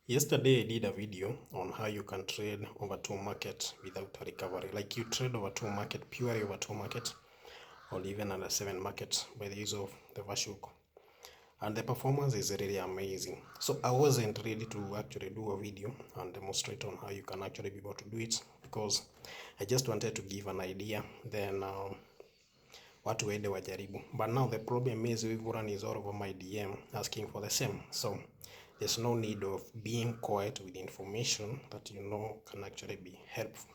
Yesterday I did a video on how you can trade over two market without a recovery. Like you trade over two market, purely over two market, or even under 7 markets by the use of the Vashuk. And the performance is really amazing. So I wasn't ready to actually do a video and demonstrate on how you can actually be able to do it, because I just wanted to give an idea, then watu waende wajaribu. But now the problem is everyone is all over my DM asking for the same. So there's no need of being quiet with information that you know can actually be helpful.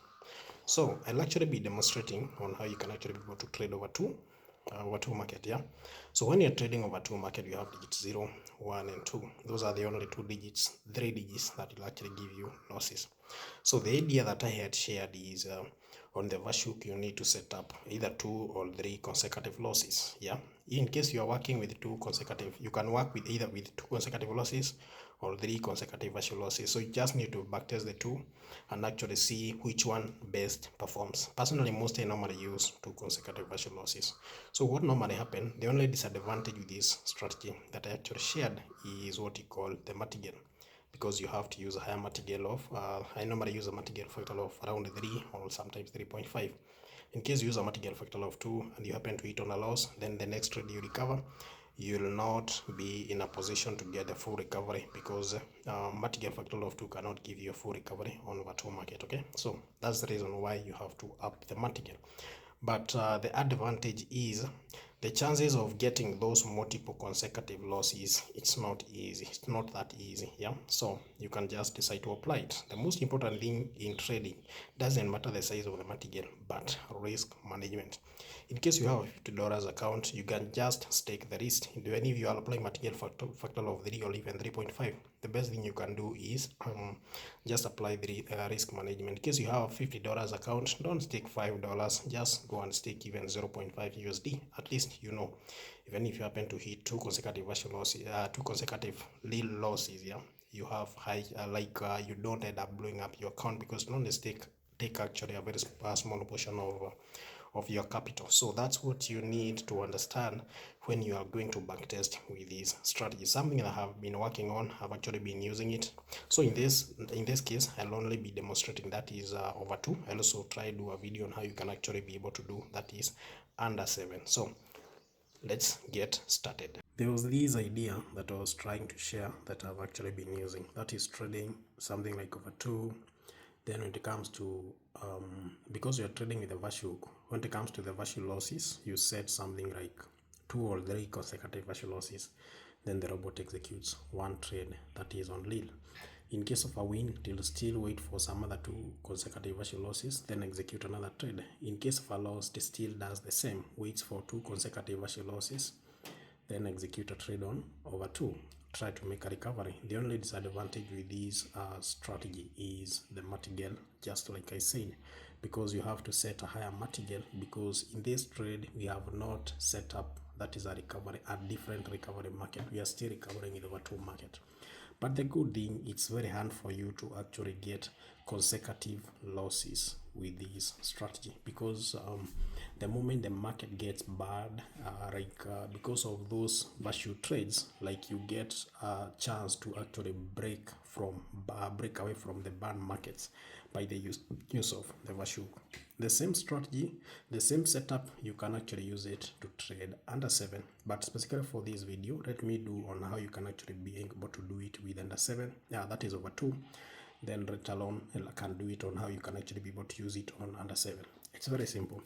So I'll actually be demonstrating on how you can actually be able to trade over two market. Yeah, so when you're trading over two market, you have digits 0, 1 and 2. Those are the only 3 digits that will actually give you losses. So the idea that I had shared is on the Vashuk, you need to set up either 2 or 3 consecutive losses. Yeah, in case you are working with 2 consecutive, you can work with either with 2 consecutive losses or 3 consecutive Vashuk losses. So you just need to backtest the 2 and actually see which one best performs. Personally, mostly I normally use 2 consecutive Vashuk losses. So what normally happens, the only disadvantage with this strategy that I actually shared is what you call the martingale, because you have to use a higher martingale of, I normally use a martingale factor of around 3 or sometimes 3.5. In case you use a martingale factor of 2 and you happen to hit on a loss, then the next trade you recover, you will not be in a position to get the full recovery, because martingale factor of 2 cannot give you a full recovery on over 2 market. Okay, so that's the reason why you have to up the martingale. But the advantage is the chances of getting those multiple consecutive losses, it's not easy. It's not that easy. Yeah, so you can just decide to apply it. The most important thing in trading doesn't matter the size of the martingale, but risk management. In case you have a $50 account, you can just stake the risk. Even if you are applying martingale factor of 3 or even 3.5, the best thing you can do is just apply the risk management. In case you have a $50 account, don't stake $5, just go and stake even 0.5 USD. At least you know, even if you happen to hit 2 consecutive losses, 2 consecutive little losses, yeah, you have high you don't end up blowing up your account, because don't take actually a very small portion of your capital. So that's what you need to understand when you are going to backtest with these strategies. Something that I have been working on, I've actually been using it. So in this case, I'll only be demonstrating that is over 2. I'll also try to do a video on how you can actually be able to do that is under 7. So let's get started. There was this idea that I was trying to share that I've actually been using, that is trading something like over 2. Then when it comes to because you're trading with the Vashuk, when it comes to the Vashuk losses, you set something like 2 or 3 consecutive Vashuk losses, then the robot executes one trade that is on lead. In case of a win, it will still wait for some other 2 consecutive Vashuk losses, then execute another trade. In case of a loss, it still does the same, waits for 2 consecutive Vashuk losses, then execute a trade on over 2, try to make a recovery. The only disadvantage with this strategy is the martingale, just like I said, because you have to set a higher martingale, because in this trade we have not set up that is a recovery, a different recovery market. We are still recovering in over 2 market. But the good thing, it's very hard for you to actually get consecutive losses with this strategy, because the moment the market gets bad, because of those Vashuk trades, like you get a chance to actually break away from the bad markets by the use of the Vashuk. The same strategy, the same setup, you can actually use it to trade under 7. But specifically for this video, let me do on how you can actually be able to do it with under 7. Yeah, that is over 2. Then let alone I can do it on how you can actually be able to use it on under 7. It's very simple.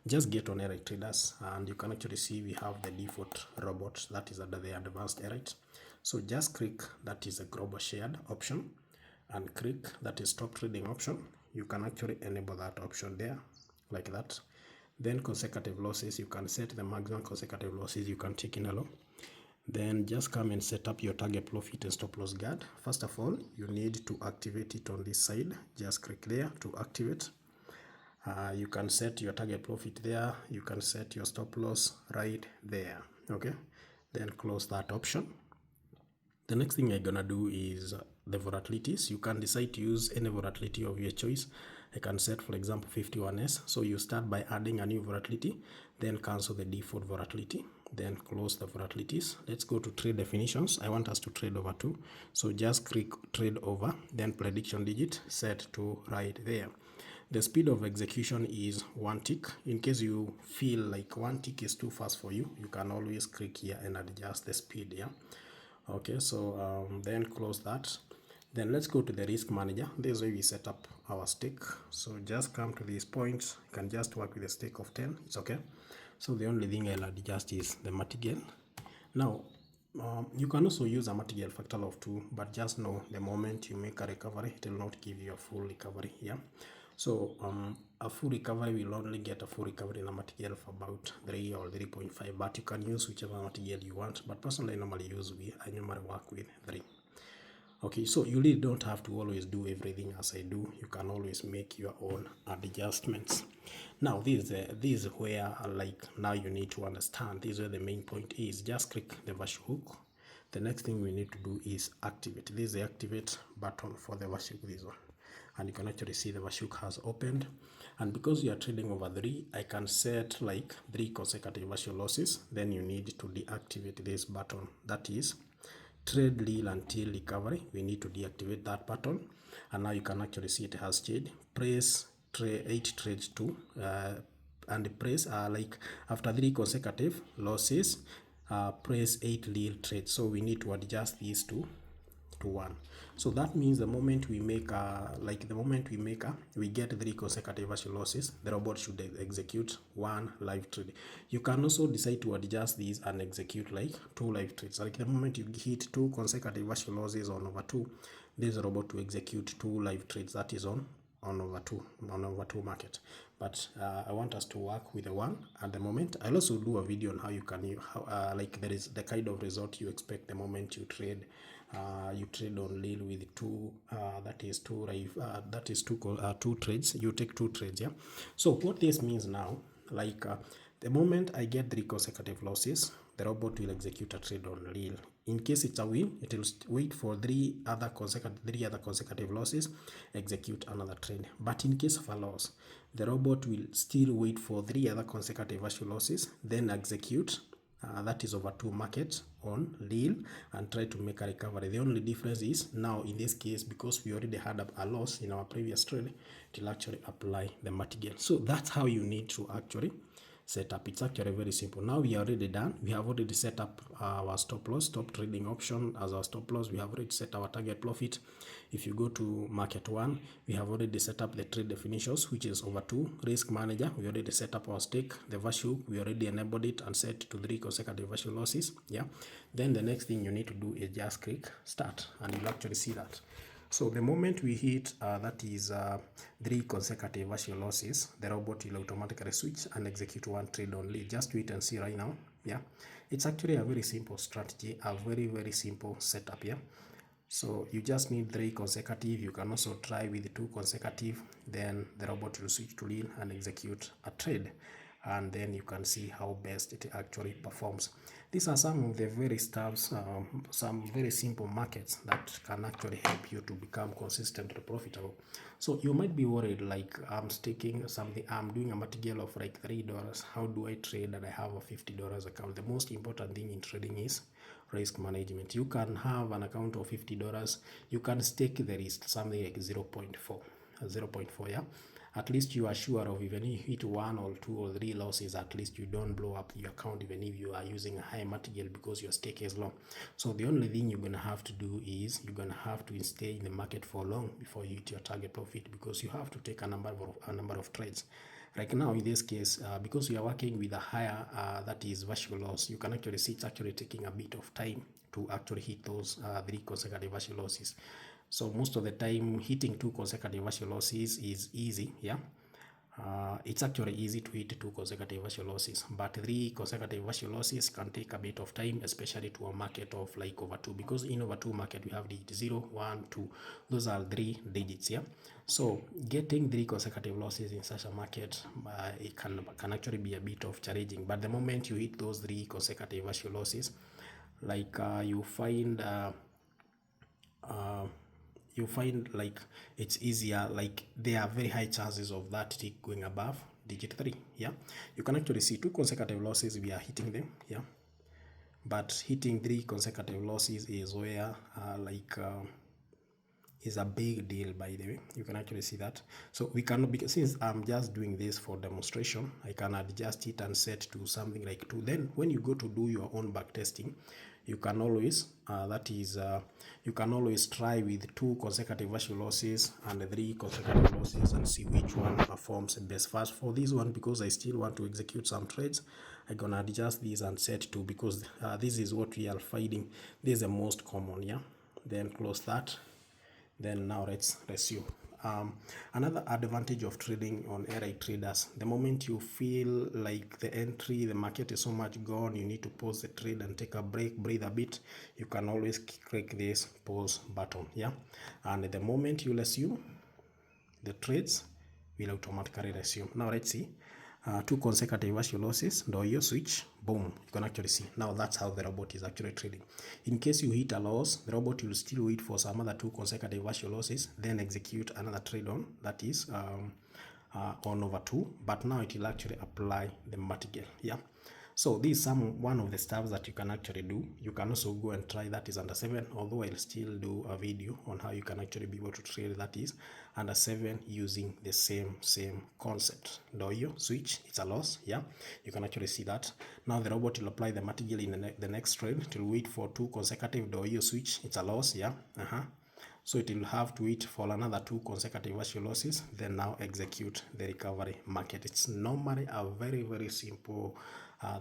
Just get on Eric Traders and you can actually see we have the default robot that is under the advanced Eric. So just click that is a global shared option and click that is stop trading option. You can actually enable that option there like that. Then consecutive losses, you can set the maximum consecutive losses you can take in a low. Then just come and set up your target profit and stop loss guard. First of all, you need to activate it on this side. Just click there to activate. You can set your target profit there. You can set your stop loss right there. Okay, then close that option. The next thing I'm gonna do is the volatilities. You can decide to use any volatility of your choice. I can set, for example, 51S. So you start by adding a new volatility, then cancel the default volatility. then close the volatilities. Let's go to trade definitions. I want us to trade over 2, so just click trade over, then prediction digit set to right there. The speed of execution is 1 tick. In case you feel like 1 tick is too fast for you, you can always click here and adjust the speed. Yeah, okay, so then close that. Then let's go to the risk manager. This is where we set up our stake. So just come to this point. You can just work with a stake of 10. It's okay. So the only thing I'll adjust is the martingale. Now, you can also use a martingale factor of 2, but just know the moment you make a recovery, it will not give you a full recovery here. So a full recovery will only get a full recovery in a martingale of about 3 or 3.5, but you can use whichever martingale you want. But personally, I normally work with 3. Okay, so you really don't have to always do everything as I do. You can always make your own adjustments. Now, this is where, like, now you need to understand. This is where the main point is. Just click the virtual hook. The next thing we need to do is activate. This is the activate button for the virtual hook, this one. And you can actually see the virtual hook has opened. And because you are trading over 3, I can set like 3 consecutive virtual losses. Then you need to deactivate this button. That is trade leal until recovery. We need to deactivate that button, and now you can actually see it has changed. Press 8 trades 2 and press like after 3 consecutive losses, press 8 leal trades. So we need to adjust these two to 1. So that means the moment we make we get 3 consecutive virtual losses, the robot should execute 1 live trade. You can also decide to adjust these and execute like 2 live trades. Like the moment you hit 2 consecutive virtual losses on over 2, this robot to execute 2 live trades. That is on over 2 market. But I want us to work with the 1 at the moment. I'll also do a video on how you can like there is the kind of result you expect the moment you trade. You trade on leal with 2 2 trades. You take 2 trades. Yeah, so what this means now, like the moment I get 3 consecutive losses, the robot will execute a trade on leal. In case it's a win, it will wait for 3 other consecutive losses, execute another trade. But in case of a loss, the robot will still wait for 3 other consecutive virtual losses, then execute that is over 2 market on leal and try to make a recovery. The only difference is now in this case, because we already had a loss in our previous trade, it will actually apply the martingale. So that's how you need to actually set up. It's actually very simple. Now we are already done. We have already set up our stop loss, stop trading option as our stop loss. We have already set our target profit. If you go to market 1, we have already set up the trade definitions, which is over 2. Risk manager, we already set up our stake. The virtual, we already enabled it and set to 3 consecutive virtual losses. Yeah. Then the next thing you need to do is just click start, and you'll actually see that. So the moment we hit 3 consecutive virtual losses, the robot will automatically switch and execute 1 trade only. Just wait and see right now. Yeah, it's actually a very simple strategy, a very simple setup. Yeah, so you just need 3 consecutive. You can also try with 2 consecutive. Then the robot will switch to leal and execute a trade, and then you can see how best it actually performs. These are some of the very steps, some very simple markets that can actually help you to become consistently profitable. So you might be worried, like, I'm staking something, I'm doing a martingale of like $3. How do I trade and I have a $50 account? The most important thing in trading is risk management. You can have an account of $50. You can stake the risk, something like 0.4, yeah. At least you are sure of, even if you hit 1 or 2 or 3 losses, at least you don't blow up your account even if you are using a high martingale because your stake is low. So the only thing you're going to have to do is you're going to have to stay in the market for long before you hit your target profit, because you have to take a number of trades. Right now, in this case, because you are working with a higher, that is virtual loss, you can actually see it's actually taking a bit of time to actually hit those 3 consecutive virtual losses. So most of the time, hitting 2 consecutive virtual losses is easy. Yeah, it's actually easy to hit 2 consecutive virtual losses, but 3 consecutive virtual losses can take a bit of time, especially to a market of like over 2, because in over 2 market we have digit 0, 1, 2. Those are 3 digits. Yeah, so getting 3 consecutive losses in such a market, it can actually be a bit of challenging. But the moment you hit those 3 consecutive virtual losses, like you find like it's easier, like there are very high chances of that tick going above digit 3. Yeah, you can actually see 2 consecutive losses, we are hitting them. Yeah, but hitting 3 consecutive losses is where is a big deal. By the way, you can actually see that. So we cannot, because since I'm just doing this for demonstration, I can adjust it and set to something like 2. Then when you go to do your own back testing, you can always you can always try with 2 consecutive partial losses and 3 consecutive losses and see which one performs best. First, for this one, because I still want to execute some trades, I'm gonna adjust this and set to, because this is what we are finding. This is the most common. Yeah, then close that. Then now let's resume. Another advantage of trading on AI traders, the moment you feel like the market is so much gone, you need to pause the trade and take a break, breathe a bit, you can always click this pause button. Yeah, and the moment you resume, the trades will automatically resume. Now let's see. 2 consecutive partial losses, do switch, boom, you can actually see. Now that's how the robot is actually trading. In case you hit a loss, the robot will still wait for some other 2 consecutive partial losses, then execute another trade on, that is on over 2, but now it will actually apply the martingale. Yeah, so this is one of the stuff that you can actually do. You can also go and try that is under 7, although I'll still do a video on how you can actually be able to trade that is under 7 using the same concept. Do you switch? It's a loss. Yeah, you can actually see that. Now the robot will apply the martingale in the next trade. It will wait for 2 consecutive. Do you switch? It's a loss. Yeah. So it will have to wait for another 2 consecutive partial losses, then now execute the recovery market. It's normally a very simple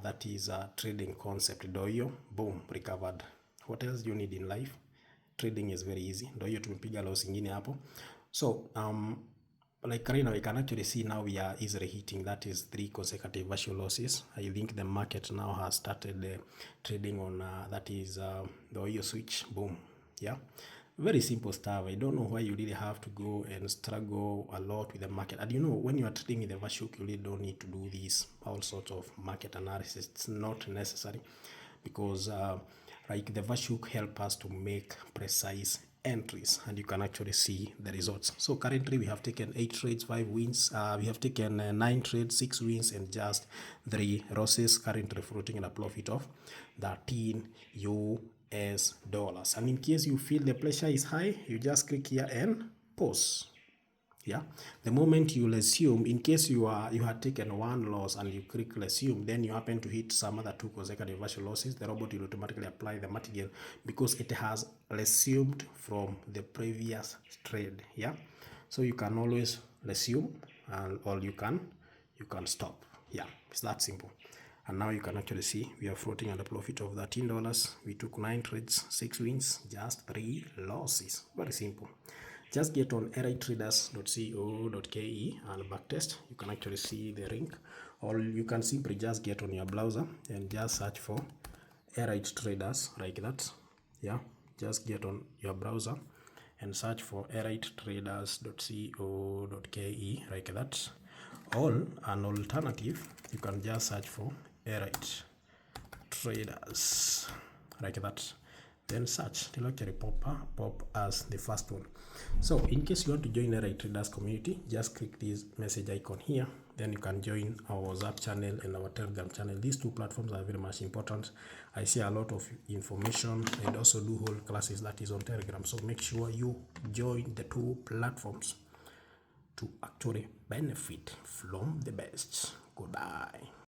that is a trading concept. Doyo, boom, recovered. What else do you need in life? Trading is very easy. Doyo tumepiga loss ingine hapo. So like right now, you can actually see now we are easily hitting, that is 3 consecutive partial losses. I think the market now has started trading on that is the oil switch, boom. Yeah, very simple stuff. I don't know why you really have to go and struggle a lot with the market. And you know, when you are trading in the Vashuk, you really don't need to do this all sorts of market analysis. It's not necessary, because like the Vashuk help us to make precise entries, and you can actually see the results. So currently we have taken 8 trades, 5 wins. We have taken 9 trades, 6 wins, and just 3 losses. Currently floating in a profit of 13 US dollars. And in case you feel the pressure is high, you just click here and pause. Yeah, the moment you resume, in case you had taken 1 loss and you click resume, then you happen to hit some other 2 consecutive partial losses, the robot will automatically apply the martingale because it has resumed from the previous trade. Yeah, so you can always resume, or you can stop. Yeah, it's that simple. And now you can actually see we are floating at a profit of $13. We took 9 trades, 6 wins, just 3 losses. Very simple. Just get on airtraders.co.ke and backtest. You can actually see the link, or you can simply just get on your browser and just search for Airite Traders like that. Yeah, just get on your browser and search for airtraders.co.ke like that. Or an alternative, you can just search for Airite Traders like that. Then search till actually pop as the first one. So in case you want to join the Airite Traders community, just click this message icon here. Then you can join our WhatsApp channel and our Telegram channel. These 2 platforms are very much important. I see a lot of information and also do whole classes that is on Telegram. So make sure you join the 2 platforms to actually benefit from the best. Goodbye.